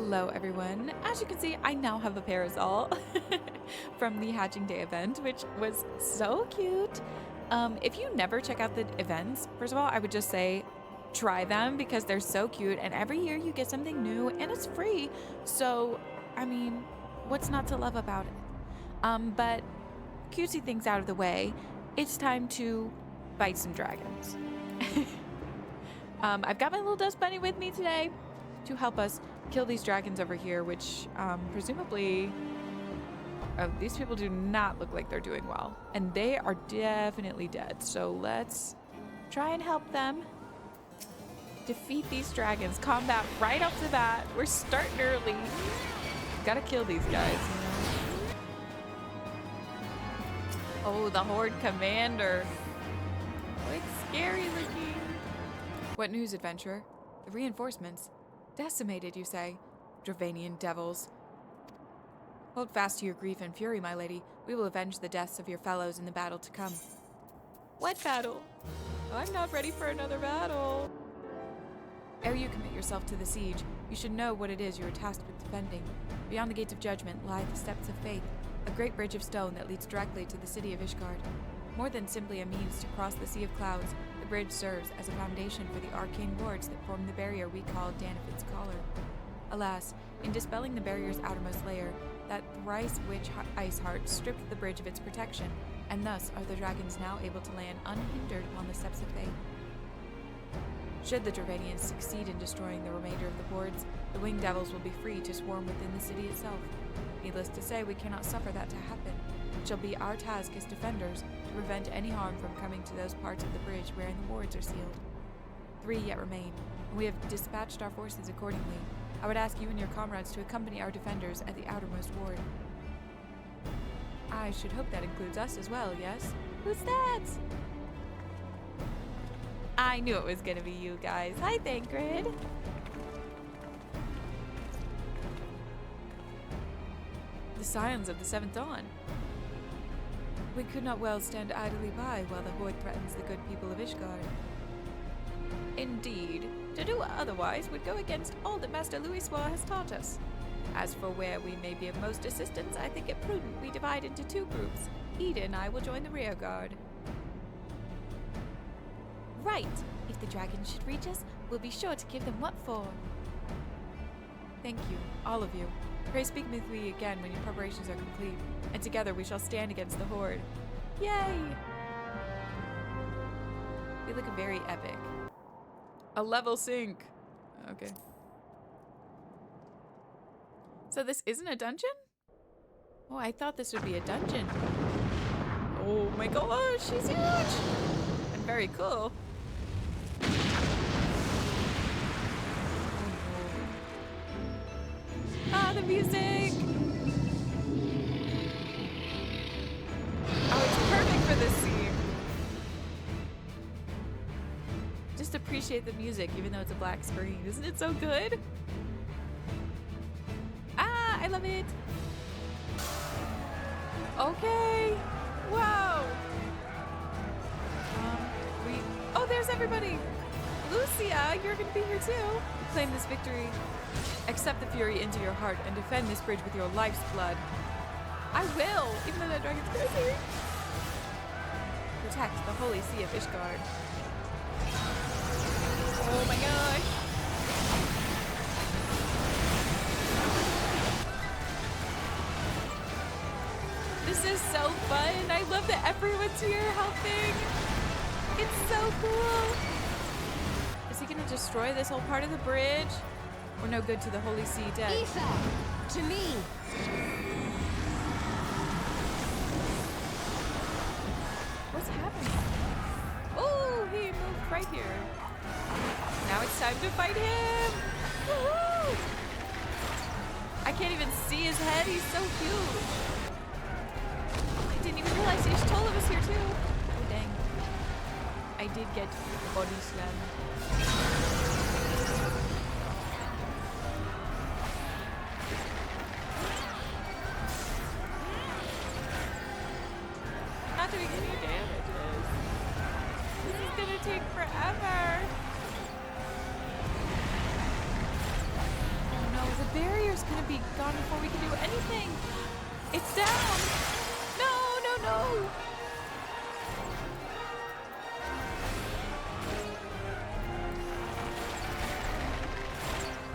Hello everyone. As you can see, I now have a parasol from the Hatching Day event, which was so cute. If you never check out the events, first of all, I would just say try them because they're so cute, and every year you get something new and it's free. So, I mean, what's not to love about it? But cutesy things out of the way, it's time to fight some dragons. I've got my little dust bunny with me today to help us kill these dragons over here, which presumably these people do not look like they're doing well, and they are definitely dead. So let's try and help them defeat these dragons. Combat right off the bat. We're starting early. Gotta kill these guys. Oh, the Horde Commander. Oh, it's scary looking. What news, adventurer? The reinforcements. Decimated, you say? Dravanian devils. Hold fast to your grief and fury, my lady. We will avenge the deaths of your fellows in the battle to come. What battle? I'm not ready for another battle. Ere you commit yourself to the siege, you should know what it is you are tasked with defending. Beyond the gates of judgment lie the steps of faith, a great bridge of stone that leads directly to the city of Ishgard. More than simply a means to cross the sea of clouds, the bridge serves as a foundation for the arcane wards that form the barrier we call Danifid's Collar. Alas, in dispelling the barrier's outermost layer, that thrice witch ice heart stripped the bridge of its protection, and thus are the dragons now able to land unhindered upon the steps of faith. Should the Dravanians succeed in destroying the remainder of the wards, the winged devils will be free to swarm within the city itself. Needless to say, we cannot suffer that to happen. It shall be our task as defenders to prevent any harm from coming to those parts of the bridge wherein the wards are sealed. 3 yet remain, and we have dispatched our forces accordingly. I would ask you and your comrades to accompany our defenders at the outermost ward. I should hope that includes us as well, yes? Who's that? I knew it was gonna be you guys. Hi, Thancred. The scions of the Seventh Dawn. We could not well stand idly by while the Horde threatens the good people of Ishgard. Indeed, to do otherwise would go against all that Master Louiswa has taught us. As for where we may be of most assistance, I think it prudent we divide into 2 groups. Ida and I will join the rear guard. Right! If the dragons should reach us, we'll be sure to give them what for. Thank you, all of you. Pray speak with me again when your preparations are complete, and together we shall stand against the Horde. Yay! They look very epic. A level sync. Okay. So this isn't a dungeon? Oh, I thought this would be a dungeon. Oh my gosh, she's huge! And very cool. Ah, the music! Oh, it's perfect for this scene. Just appreciate the music, even though it's a black screen. Isn't it so good? Ah, I love it. Okay. Wow. Oh, there's everybody. Lucia, you're gonna be here too. Claim this victory. Accept the fury into your heart and defend this bridge with your life's blood. I will, even though that dragon's crazy. Protect the holy sea of Ishgard. Oh my gosh. This is so fun. I love that everyone's here helping. It's so cool. Is he gonna destroy this whole part of the bridge? We're no good to the Holy See dead. Aoife, to me! What's happening? Oh, he moved right here. Now it's time to fight him! Woohoo! I can't even see his head, he's so huge. I didn't even realize Ishtola was here too. Oh dang. I did get body slammed. Not doing any damages. This is gonna take forever. Oh no, the barrier barrier's gonna be gone before we can do anything. It's down. No, no, no.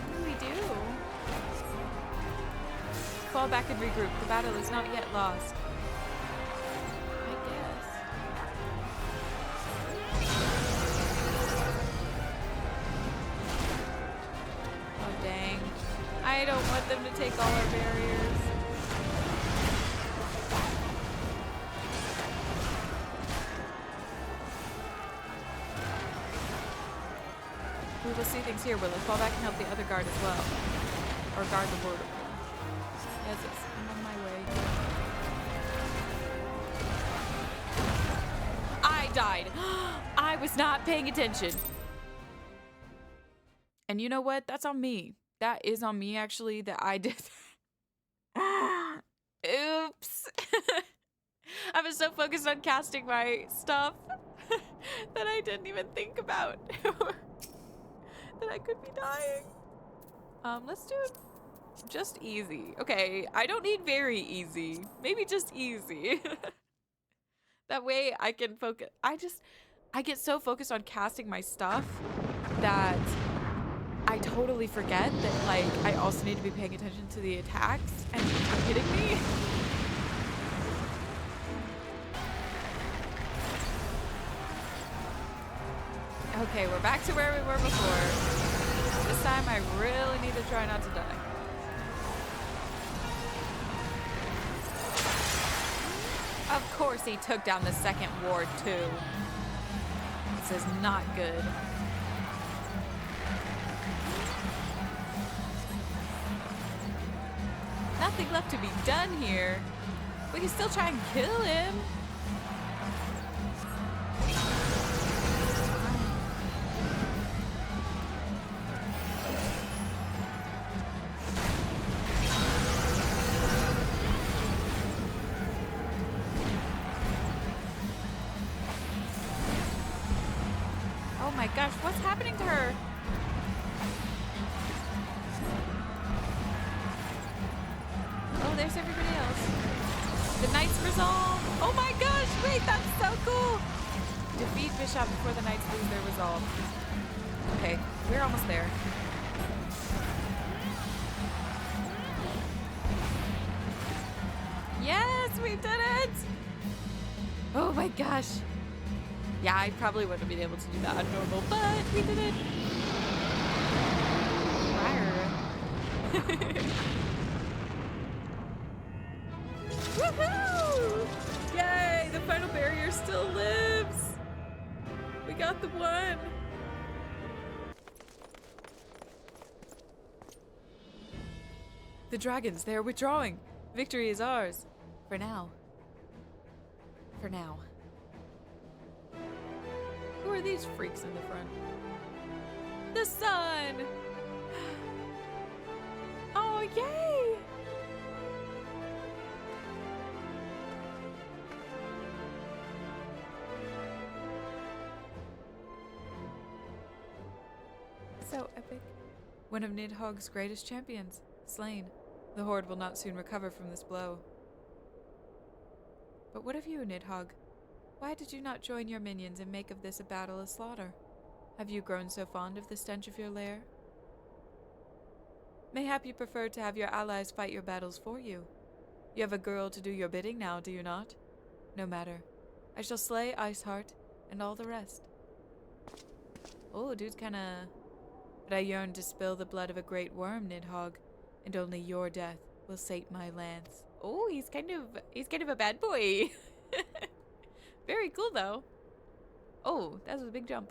What do we do? Fall back and regroup. The battle is not yet lost. I guess. Oh, dang. I don't want them to take all our barriers. We will see things here, Willis. Fall back and help the other guard as well. Or guard the border. Yes, I'm on my way. I died. I was not paying attention. And you know what? That's on me. That is on me, actually, that I did. Oops. I was so focused on casting my stuff that I didn't even think about that I could be dying. Let's do it just easy. Okay, I don't need very easy. Maybe just easy. That way I can focus. I get so focused on casting my stuff that I totally forget that, like, I also need to be paying attention to the attacks. And you're kidding me? Okay, we're back to where we were before. This time I really need to try not to die. Of course he took down the second ward too. This is not good. Nothing left to be done here. We can still try and kill him. Oh my gosh, what's happening to her? Oh, there's everybody else. The Knights resolve. Oh my gosh, wait, that's so cool. Defeat Bishop before the Knights lose their resolve. Okay, we're almost there. Yes, we did it. Oh my gosh. Yeah, I probably wouldn't have been able to do that on normal, but we did it. Woohoo! Yay! The final barrier still lives. We got the one. The dragons, they are withdrawing. Victory is ours. For now. For now. Who are these freaks in the front? The sun! Oh, yay! So epic. One of Nidhogg's greatest champions, slain. The Horde will not soon recover from this blow. But what of you, Nidhogg? Why did you not join your minions and make of this a battle of slaughter? Have you grown so fond of the stench of your lair? Mayhap you prefer to have your allies fight your battles for you. You have a girl to do your bidding now, do you not? No matter. I shall slay Iceheart and all the rest. Oh, dude's kinda... But I yearn to spill the blood of a great worm, Nidhogg, and only your death will sate my lance. Oh, he's kind of a bad boy. Very cool, though. Oh, that was a big jump.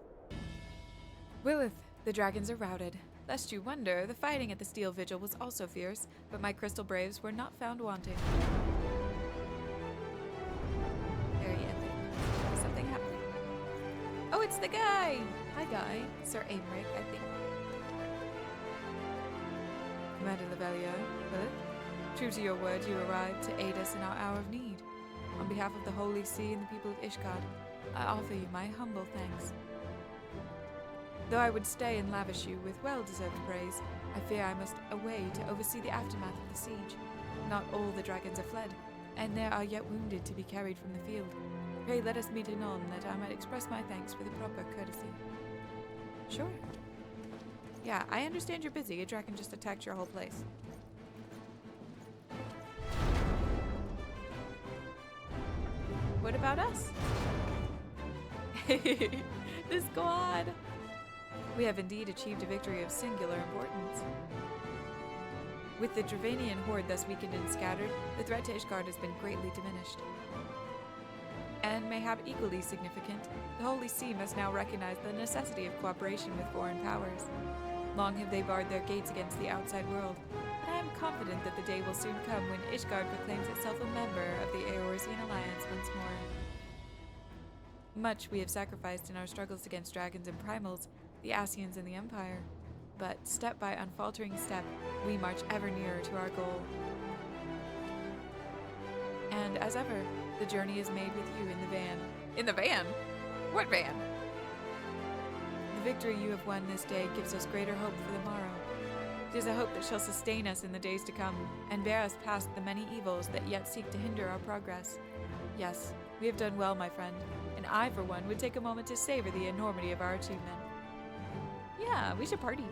Willith, the dragons are routed. Lest you wonder, the fighting at the Steel Vigil was also fierce, but my crystal braves were not found wanting. Very epic. Something happening. Oh, it's the guy! Hi, guy. Sir Aymeric, I think. Commander Lavalier, Willith, true to your word, you arrived to aid us in our hour of need. On behalf of the Holy See and the people of Ishgard, I offer you my humble thanks. Though I would stay and lavish you with well-deserved praise, I fear I must away to oversee the aftermath of the siege. Not all the dragons are fled, and there are yet wounded to be carried from the field. Pray let us meet anon, that I might express my thanks for the proper courtesy. Sure. Yeah, I understand you're busy. A dragon just attacked your whole place. What about us? The squad! We have indeed achieved a victory of singular importance. With the Dravanian horde thus weakened and scattered, the threat to Ishgard has been greatly diminished. And mayhap equally significant, the Holy See must now recognize the necessity of cooperation with foreign powers. Long have they barred their gates against the outside world, but I am confident that the day will soon come when Ishgard proclaims itself a member of the Eorzean Alliance once more. Much we have sacrificed in our struggles against dragons and primals, the Ascians and the Empire, but step by unfaltering step, we march ever nearer to our goal. And as ever, the journey is made with you in the van. In the van? What van? The victory you have won this day gives us greater hope for the morrow. It is a hope that shall sustain us in the days to come, and bear us past the many evils that yet seek to hinder our progress. Yes, we have done well, my friend, and I, for one, would take a moment to savor the enormity of our achievement. Yeah, we should party.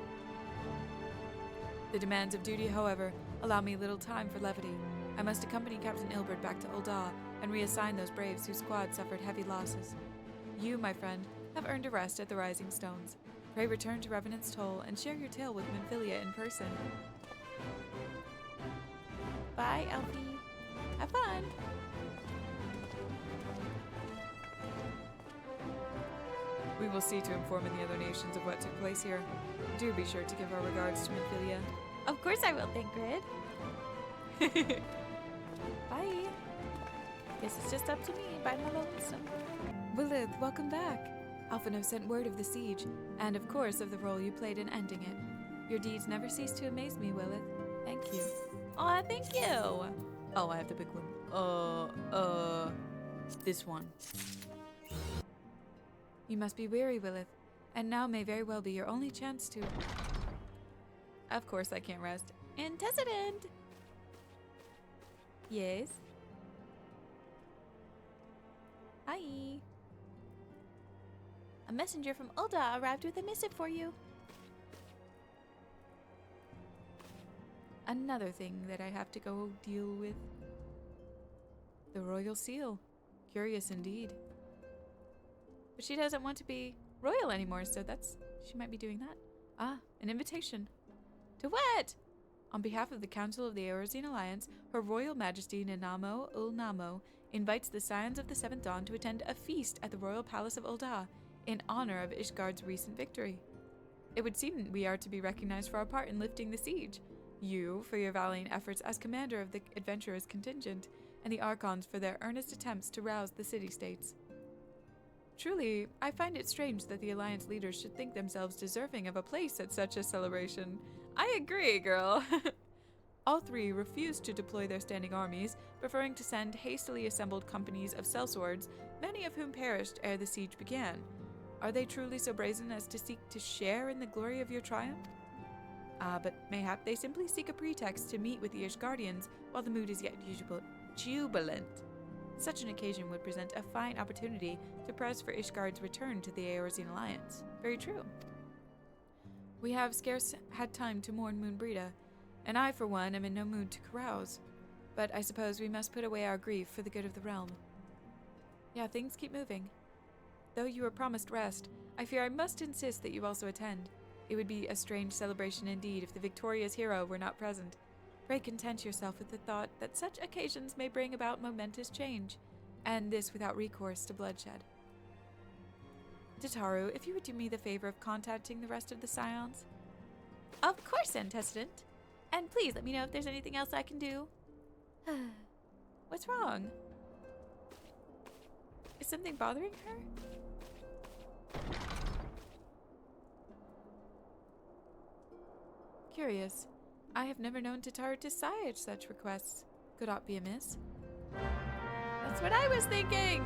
The demands of duty, however, allow me little time for levity. I must accompany Captain Ilbert back to Ul'dah and reassign those braves whose squad suffered heavy losses. You, my friend, have earned a rest at the Rising Stones. Pray return to Revenant's Toll and share your tale with Minfilia in person. Bye, Elfie. Have fun! We will see to inform the other nations of what took place here. Do be sure to give our regards to Minfilia. Of course I will, Thancred. Bye. Guess it's just up to me. Bye, my lonesome. Willith, welcome back. Alphinaud sent word of the siege, and of course of the role you played in ending it. Your deeds never cease to amaze me, Willith. Thank you. Aw, thank you. Oh, I have the big one. This one. You must be weary, Willith, and now may very well be your only chance to... Of course I can't rest. Antecedent! Yes? Hi. A messenger from Ul'dah arrived with a missive for you. Another thing that I have to go deal with. The royal seal. Curious indeed. But she doesn't want to be royal anymore, so she might be doing that. Ah, an invitation. To what? On behalf of the Council of the Eorzean Alliance, Her Royal Majesty Nanamo Ul'Namo invites the Scions of the Seventh Dawn to attend a feast at the Royal Palace of Ul'dah in honor of Ishgard's recent victory. It would seem we are to be recognized for our part in lifting the siege. You, for your valiant efforts as commander of the adventurers' contingent, and the Archons for their earnest attempts to rouse the city-states. Truly, I find it strange that the Alliance leaders should think themselves deserving of a place at such a celebration. I agree, girl. All three refused to deploy their standing armies, preferring to send hastily assembled companies of sellswords, many of whom perished ere the siege began. Are they truly so brazen as to seek to share in the glory of your triumph? But mayhap they simply seek a pretext to meet with the Ishgardians while the mood is yet jubilant. Such an occasion would present a fine opportunity to press for Ishgard's return to the Eorzean Alliance. Very true. We have scarce had time to mourn Moonbreda, and I, for one, am in no mood to carouse. But I suppose we must put away our grief for the good of the realm. Yeah, things keep moving. Though you were promised rest, I fear I must insist that you also attend. It would be a strange celebration indeed if the victorious hero were not present. Pray content yourself with the thought that such occasions may bring about momentous change, and this without recourse to bloodshed. Tataru, if you would do me the favor of contacting the rest of the Scions. Of course, Antecedent. And please let me know if there's anything else I can do. What's wrong? Is something bothering her? Curious. I have never known Tataru to sigh at such requests. Could aught be amiss? That's what I was thinking!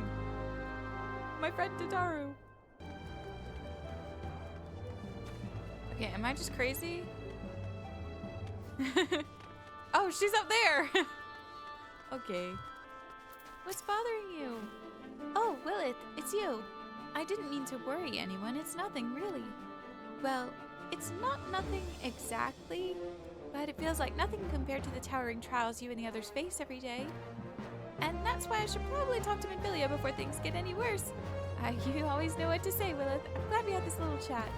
My friend Tataru. Okay, am I just crazy? Oh, she's up there! Okay. What's bothering you? Oh, Willith, it's you. I didn't mean to worry anyone. It's nothing, really. Well, it's not nothing exactly, but it feels like nothing compared to the towering trials you and the others face every day. And that's why I should probably talk to Minfilia before things get any worse. You always know what to say, Willith. I'm glad we had this little chat.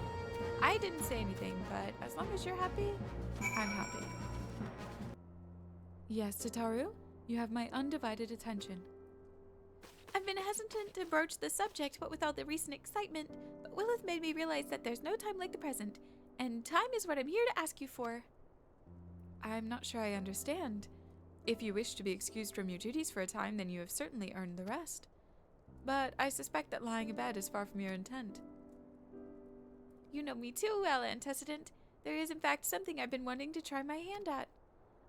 I didn't say anything, but as long as you're happy, I'm happy. Yes, Tataru, you have my undivided attention. I've been hesitant to broach the subject, but with all the recent excitement, Willith made me realize that there's no time like the present, and time is what I'm here to ask you for. I'm not sure I understand. If you wish to be excused from your duties for a time, then you have certainly earned the rest. But I suspect that lying abed is far from your intent. You know me too well, Antecedent. There is in fact something I've been wanting to try my hand at.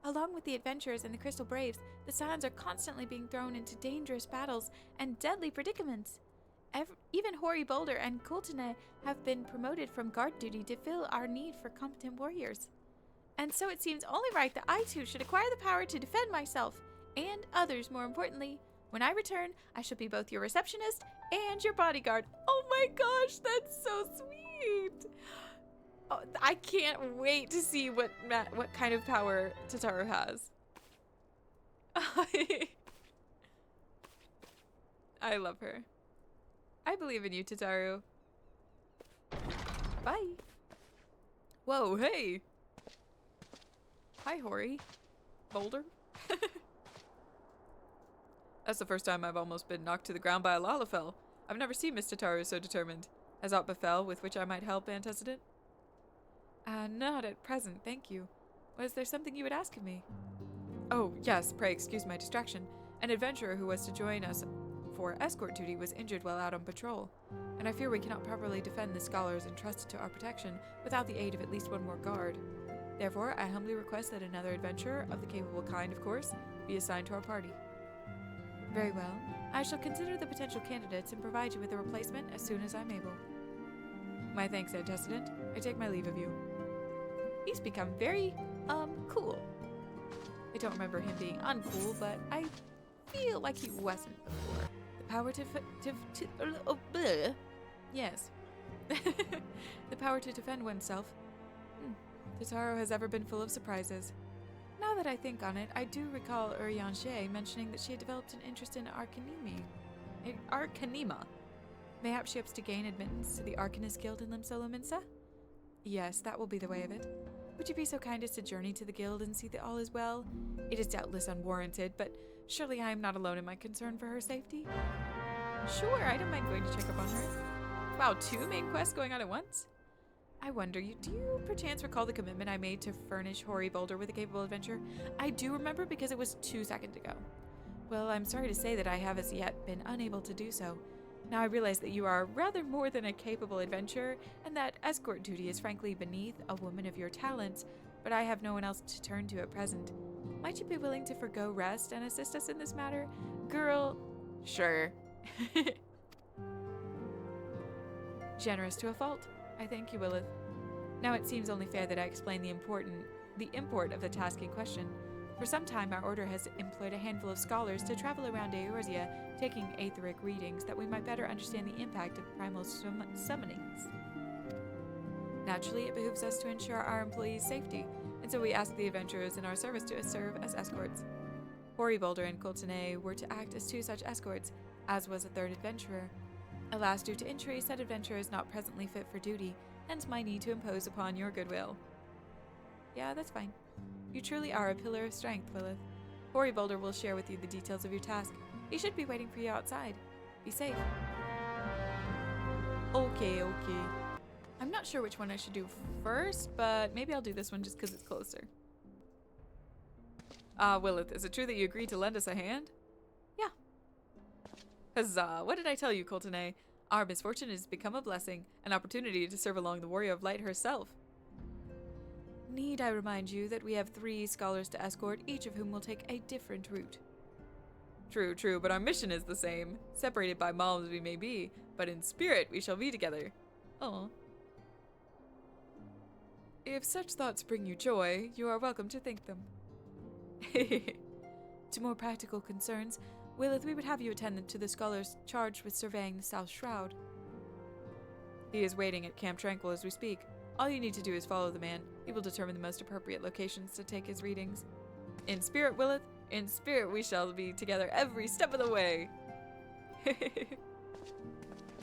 Along with the adventurers and the Crystal Braves, the Scions are constantly being thrown into dangerous battles and deadly predicaments. Even Hoary Boulder and Coultonay have been promoted from guard duty to fill our need for competent warriors. And so it seems only right that I too should acquire the power to defend myself, and others more importantly. When I return, I shall be both your receptionist and your bodyguard. Oh my gosh, that's so sweet! Oh, I can't wait to see what kind of power Tataru has. I love her. I believe in you, Tataru. Bye. Whoa, hey! Hi, Hoary. Boulder? That's the first time I've almost been knocked to the ground by a Lalafell. I've never seen Miss Tataru so determined. Has aught befell with which I might help, Antecedent? Not at present, thank you. Was there something you would ask of me? Oh, yes, pray excuse my distraction. An adventurer who was to join us for escort duty was injured while out on patrol, and I fear we cannot properly defend the scholars entrusted to our protection without the aid of at least one more guard. Therefore, I humbly request that another adventurer, of the capable kind, of course, be assigned to our party. Very well. I shall consider the potential candidates and provide you with a replacement as soon as I'm able. My thanks, Antecedent. I take my leave of you. He's become very, cool. I don't remember him being uncool, but I feel like he wasn't before. The power yes. The power to defend oneself. Tataru has ever been full of surprises. Now that I think on it, I do recall Urianshe mentioning that she had developed an interest in Arcanema. Mayhap she hopes to gain admittance to the Arcanist Guild in Limsolo Minsa? Yes, that will be the way of it. Would you be so kind as to journey to the guild and see that all is well? It is doubtless unwarranted, but surely I am not alone in my concern for her safety? Sure, I don't mind going to check up on her. Wow, 2 main quests going on at once? I wonder, do you perchance recall the commitment I made to furnish Hoary Boulder with a capable adventure? I do remember because it was 2 seconds ago. Well, I'm sorry to say that I have as yet been unable to do so. Now I realize that you are rather more than a capable adventurer, and that escort duty is frankly beneath a woman of your talents, but I have no one else to turn to at present. Might you be willing to forgo rest and assist us in this matter? Girl, sure. Generous to a fault. I thank you, Willith. Now it seems only fair that I explain the import of the task in question. For some time, our order has employed a handful of scholars to travel around Eorzea, taking aetheric readings, that we might better understand the impact of primal summonings. Naturally, it behooves us to ensure our employees' safety, and so we ask the adventurers in our service to serve as escorts. Hoary Boulder and Coultonay were to act as 2 such escorts, as was a 3rd adventurer. Alas, due to injury, said adventurer is not presently fit for duty, hence my need to impose upon your goodwill. Yeah, that's fine. You truly are a pillar of strength, Willith. Hoary Boulder will share with you the details of your task. He should be waiting for you outside. Be safe. Okay. I'm not sure which one I should do first, but maybe I'll do this one just because it's closer. Willith, is it true that you agreed to lend us a hand? Yeah. Huzzah! What did I tell you, Coultonay? Our misfortune has become a blessing, an opportunity to serve along the Warrior of Light herself. Need I remind you that we have 3 scholars to escort, each of whom will take a different route? True, but our mission is the same. Separated by miles we may be, but in spirit we shall be together. Oh. If such thoughts bring you joy, you are welcome to think them. To more practical concerns, Willith, we would have you attend to the scholars charged with surveying the South Shroud. He is waiting at Camp Tranquil as we speak. All you need to do is follow the man. He will determine the most appropriate locations to take his readings. In spirit, Willith, in spirit we shall be together every step of the way.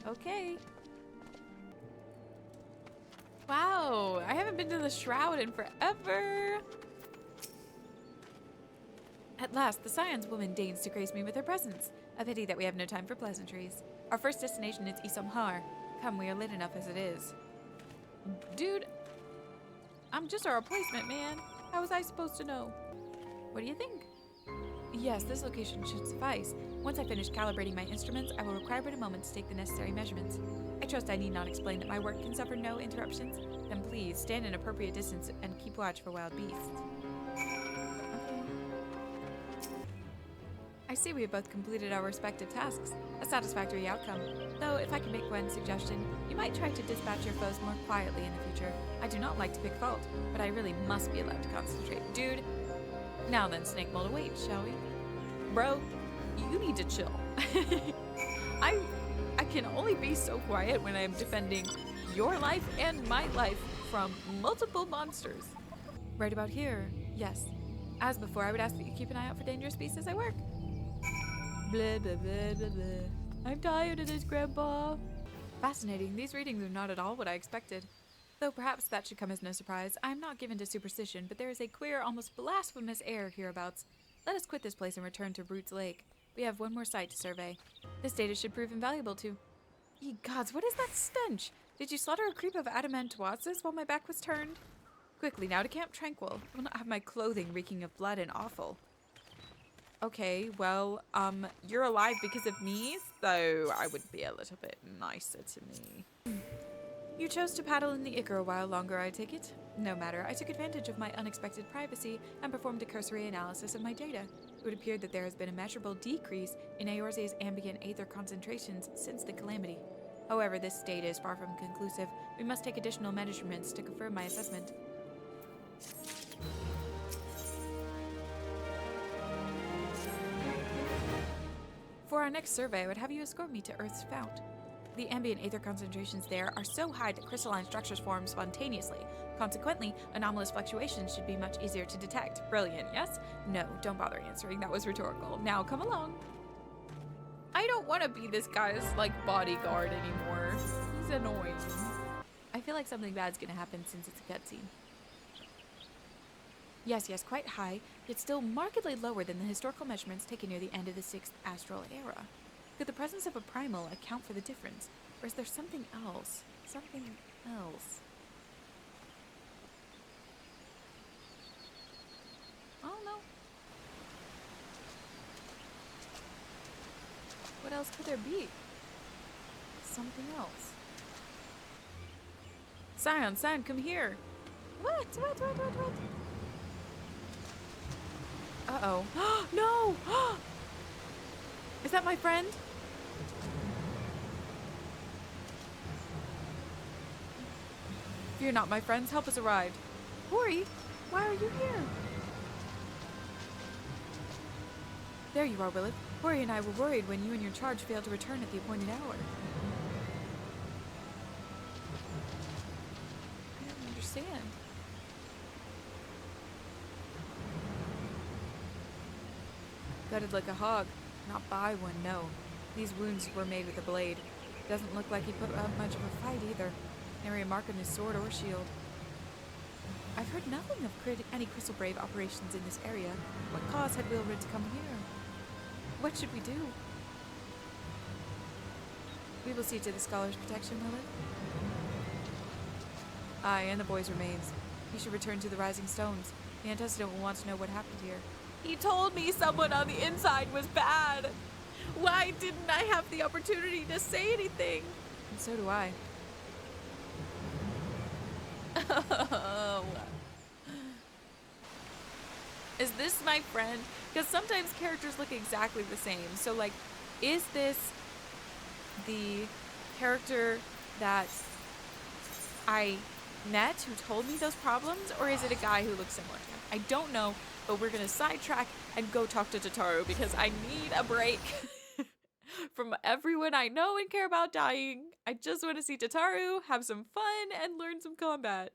Okay. Wow, I haven't been to the Shroud in forever. At last, the Scion's woman deigns to grace me with her presence. A pity that we have no time for pleasantries. Our first destination is Isomhar. Come, we are late enough as it is. Dude, I'm just a replacement, man. How was I supposed to know? What do you think? Yes, this location should suffice. Once I finish calibrating my instruments, I will require but a moment to take the necessary measurements. I trust I need not explain that my work can suffer no interruptions. Then please, stand in appropriate distance and keep watch for wild beasts. I see we have both completed our respective tasks. A satisfactory outcome. Though, if I can make one suggestion, you might try to dispatch your foes more quietly in the future. I do not like to pick fault, but I really must be allowed to concentrate. Dude, now then, Snake Mold, wait, shall we? Bro, you need to chill. I can only be so quiet when I am defending your life and my life from multiple monsters. Right about here, yes. As before, I would ask that you keep an eye out for dangerous beasts as I work. Blah, blah, blah, blah, blah. I'm tired of this, Grandpa. Fascinating. These readings are not at all what I expected. Though perhaps that should come as no surprise. I am not given to superstition, but there is a queer, almost blasphemous air hereabouts. Let us quit this place and return to Brutes Lake. We have one more site to survey. This data should prove invaluable to... Ye gods, what is that stench? Did you slaughter a creep of adamantoises while my back was turned? Quickly, now to Camp Tranquil. I will not have my clothing reeking of blood and offal. Okay, well, you're alive because of me, so I would be a little bit nicer to me. You chose to paddle in the Ichor a while longer, I take it? No matter, I took advantage of my unexpected privacy and performed a cursory analysis of my data. It would appear that there has been a measurable decrease in Eorze's ambient aether concentrations since the calamity. However, this data is far from conclusive. We must take additional measurements to confirm my assessment. For our next survey, I would have you escort me to Earth's fount. The ambient aether concentrations there are so high that crystalline structures form spontaneously. Consequently, anomalous fluctuations should be much easier to detect. Brilliant, yes? No, don't bother answering. That was rhetorical. Now, come along. I don't want to be this guy's, bodyguard anymore. He's annoying. I feel like something bad's gonna happen since it's a cutscene. Yes, quite high, yet still markedly lower than the historical measurements taken near the end of the 6th astral era. Could the presence of a primal account for the difference? Or is there something else? Something else? I don't know. What else could there be? Something else. Scion, come here. What? Uh-oh. No! Is that my friend? Fear not, my friends. Help has arrived. Hori, why are you here? There you are, Willith. Hori and I were worried when you and your charge failed to return at the appointed hour. I don't understand. Gutted like a hog. Not by one, no. These wounds were made with a blade. Doesn't look like he put up much of a fight either. Nary a mark on his sword or shield. I've heard nothing of any Crystal Brave operations in this area. What cause had Wilred to come here? What should we do? We will see to the scholar's protection, Willith. Aye, and the boy's remains. He should return to the Rising Stones. The Antecedent will want to know what happened here. He told me someone on the inside was bad. Why didn't I have the opportunity to say anything? And so do I. Oh. Is this my friend? Because sometimes characters look exactly the same. So, is this the character that I Net who told me those problems, or is it a guy who looks similar to him? I don't know, but we're gonna sidetrack and go talk to Tataru because I need a break from everyone I know and care about dying. I just want to see Tataru, have some fun, and learn some combat.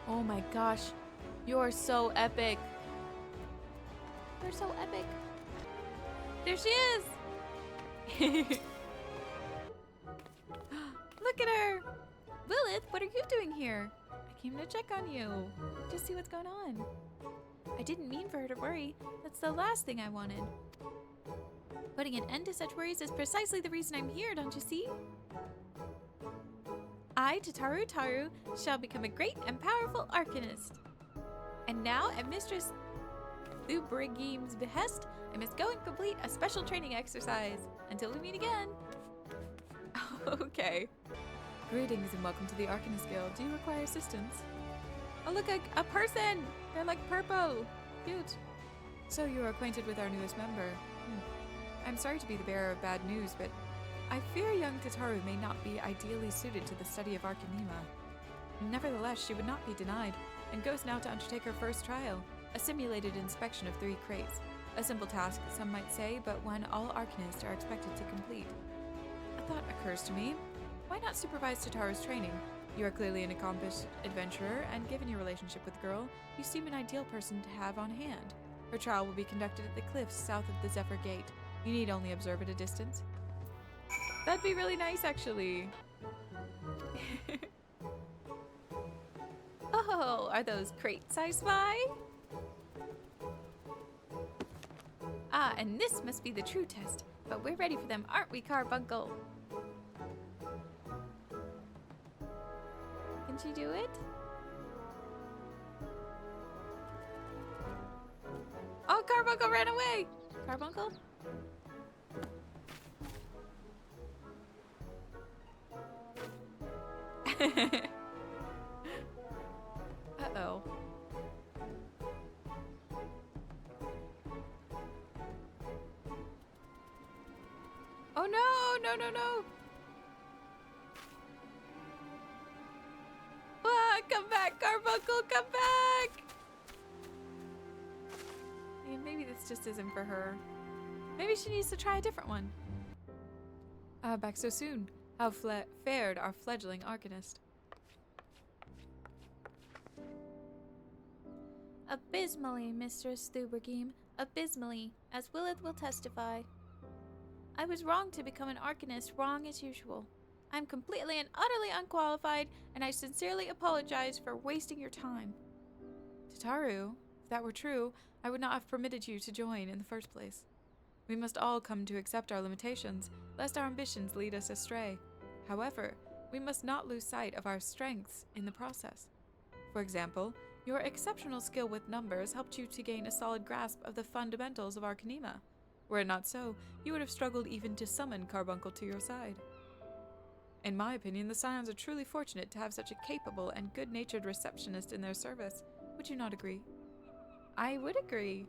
Oh my gosh, you're so epic. You're so epic. There she is. Look at her. Lilith, what are you doing here? I came to check on you. Just see what's going on. I didn't mean for her to worry. That's the last thing I wanted. Putting an end to such worries is precisely the reason I'm here, don't you see? I, Tataru, shall become a great and powerful arcanist. And now, at Mistress Thubrigim's behest, I must go and complete a special training exercise. Until we meet again. Okay. Greetings and welcome to the Arcanist Guild. Do you require assistance? Oh look, a person! They're like purple. Cute. So you are acquainted with our newest member. I'm sorry to be the bearer of bad news, but I fear young Tataru may not be ideally suited to the study of Arcanema. Nevertheless, she would not be denied, and goes now to undertake her first trial, a simulated inspection of 3 crates. A simple task, some might say, but one all Arcanists are expected to complete. A thought occurs to me. Why not supervise Tataru's training? You are clearly an accomplished adventurer, and given your relationship with the girl, you seem an ideal person to have on hand. Her trial will be conducted at the cliffs south of the Zephyr Gate. You need only observe at a distance. That'd be really nice, actually. Oh, are those crates I spy? Ah, and this must be the true test. But we're ready for them, aren't we, Carbuncle? Can she do it? Oh, Carbuncle ran away! Carbuncle? Uh-oh. Oh no, no. Ah, come back, Carbuncle, come back! Yeah, maybe this just isn't for her. Maybe she needs to try a different one. Back so soon. How fared our fledgling Arcanist? Abysmally, Mistress Thubrigim. Abysmally, as Willith will testify. I was wrong to become an Arcanist, wrong as usual. I am completely and utterly unqualified, and I sincerely apologize for wasting your time. Tataru, if that were true, I would not have permitted you to join in the first place. We must all come to accept our limitations, lest our ambitions lead us astray. However, we must not lose sight of our strengths in the process. For example, your exceptional skill with numbers helped you to gain a solid grasp of the fundamentals of Arcanema. Were it not so, you would have struggled even to summon Carbuncle to your side. In my opinion, the Scions are truly fortunate to have such a capable and good-natured receptionist in their service. Would you not agree? I would agree.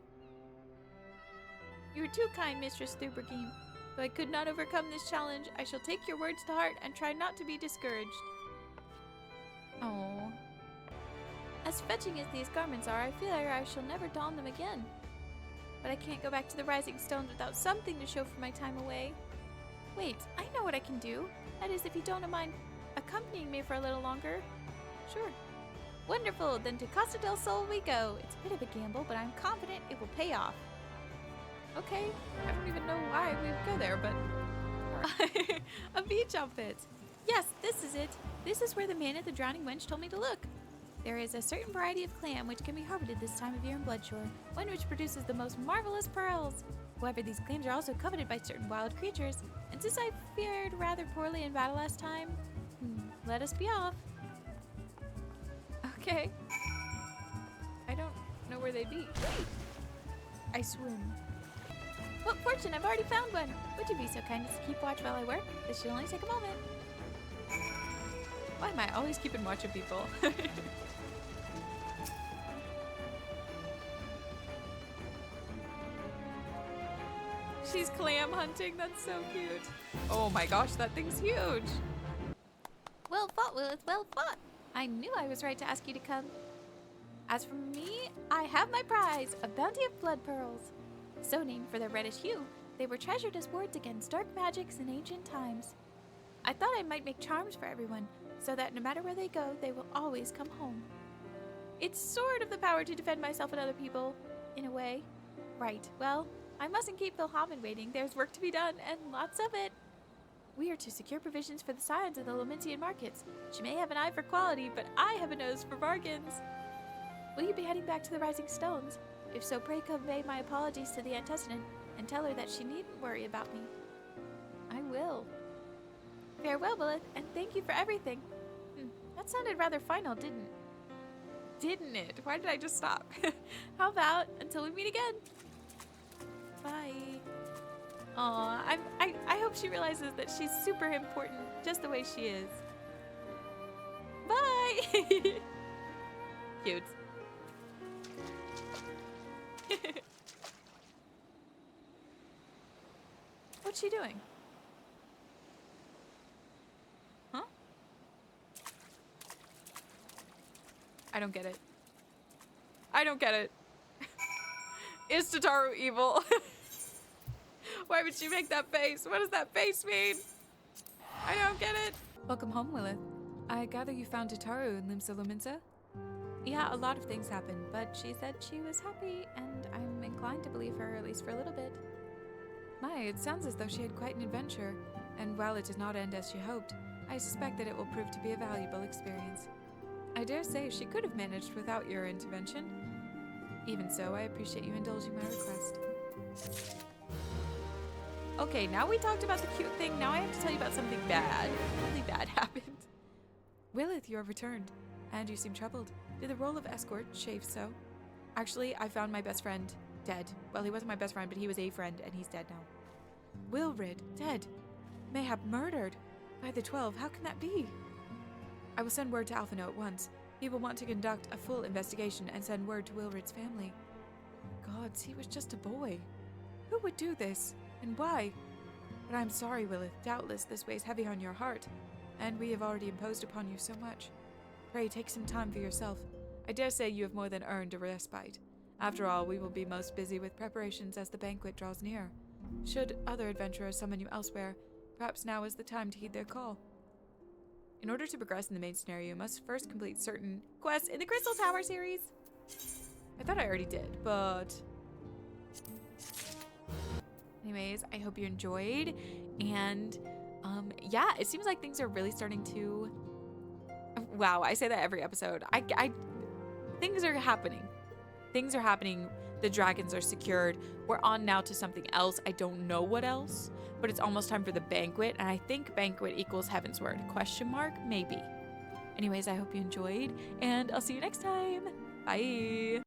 You are too kind, Mistress Thubrigim. Though I could not overcome this challenge, I shall take your words to heart and try not to be discouraged. Oh. As fetching as these garments are, I feel like I shall never don them again. But I can't go back to the Rising Stones without something to show for my time away. Wait, I know what I can do. That is, if you don't mind accompanying me for a little longer. Sure. Wonderful, then to Costa del Sol we go. It's a bit of a gamble, but I'm confident it will pay off. Okay, I don't even know why we would go there, but... A beach outfit! Yes, this is it. This is where the man at the Drowning Wench told me to look. There is a certain variety of clam which can be harvested this time of year in Bloodshore, one which produces the most marvelous pearls. However, these clams are also coveted by certain wild creatures, and since I fared rather poorly in battle last time, let us be off. Okay. I don't know where they'd be. Wait! I swim. What fortune, I've already found one! Would you be so kind as to keep watch while I work? This should only take a moment. Why am I always keeping watch of people? She's clam hunting, that's so cute. Oh my gosh, that thing's huge. Well fought, Lilith. Well fought. I knew I was right to ask you to come. As for me, I have my prize, a bounty of blood pearls. So named for their reddish hue, they were treasured as wards against dark magics in ancient times. I thought I might make charms for everyone, so that no matter where they go, they will always come home. It's sort of the power to defend myself and other people, in a way. Right, well, I mustn't keep Philhaven waiting. There's work to be done, and lots of it. We are to secure provisions for the scions of the Lominsian markets. She may have an eye for quality, but I have a nose for bargains. Will you be heading back to the Rising Stones? If so, pray convey my apologies to the antecedent and tell her that she needn't worry about me. I will. Farewell, Lilith, and thank you for everything. That sounded rather final, didn't it? Why did I just stop? How about until we meet again? Bye. Aw, I hope she realizes that she's super important just the way she is. Bye! Cute. What's she doing? Huh? I don't get it. I don't get it. Is Tataru evil? Why would she make that face? What does that face mean? I don't get it. Welcome home, Lilith. I gather you found Tataru in Limsa Lominsa? Yeah, a lot of things happened, but she said she was happy, and I'm inclined to believe her, at least for a little bit. My, it sounds as though she had quite an adventure, and while it did not end as she hoped, I suspect that it will prove to be a valuable experience. I dare say she could have managed without your intervention. Even so, I appreciate you indulging my request. Okay, now we talked about the cute thing, now I have to tell you about something bad. Really bad happened. Lilith, you have returned, and you seem troubled. Did the role of escort shave so? Actually, I found my best friend dead. Well, he wasn't my best friend, but he was a friend, and he's dead now. Wilrid, dead. Mayhap murdered. By the 12, how can that be? I will send word to Alphino at once. He will want to conduct a full investigation and send word to Wilrid's family. Gods, he was just a boy. Who would do this? And why? But I'm sorry, Lilith. Doubtless this weighs heavy on your heart, and we have already imposed upon you so much. Pray take some time for yourself. I dare say you have more than earned a respite. After all, we will be most busy with preparations as the banquet draws near. Should other adventurers summon you elsewhere, perhaps now is the time to heed their call. In order to progress in the main scenario, you must first complete certain quests in the Crystal Tower series. I thought I already did, but... Anyways, I hope you enjoyed, and yeah, it seems like things are really starting to... Wow, I say that every episode. Things are happening. Things are happening. The dragons are secured. We're on now to something else. I don't know what else, but it's almost time for the banquet, and I think banquet equals Heavensward. Question mark? Maybe. Anyways, I hope you enjoyed, and I'll see you next time. Bye.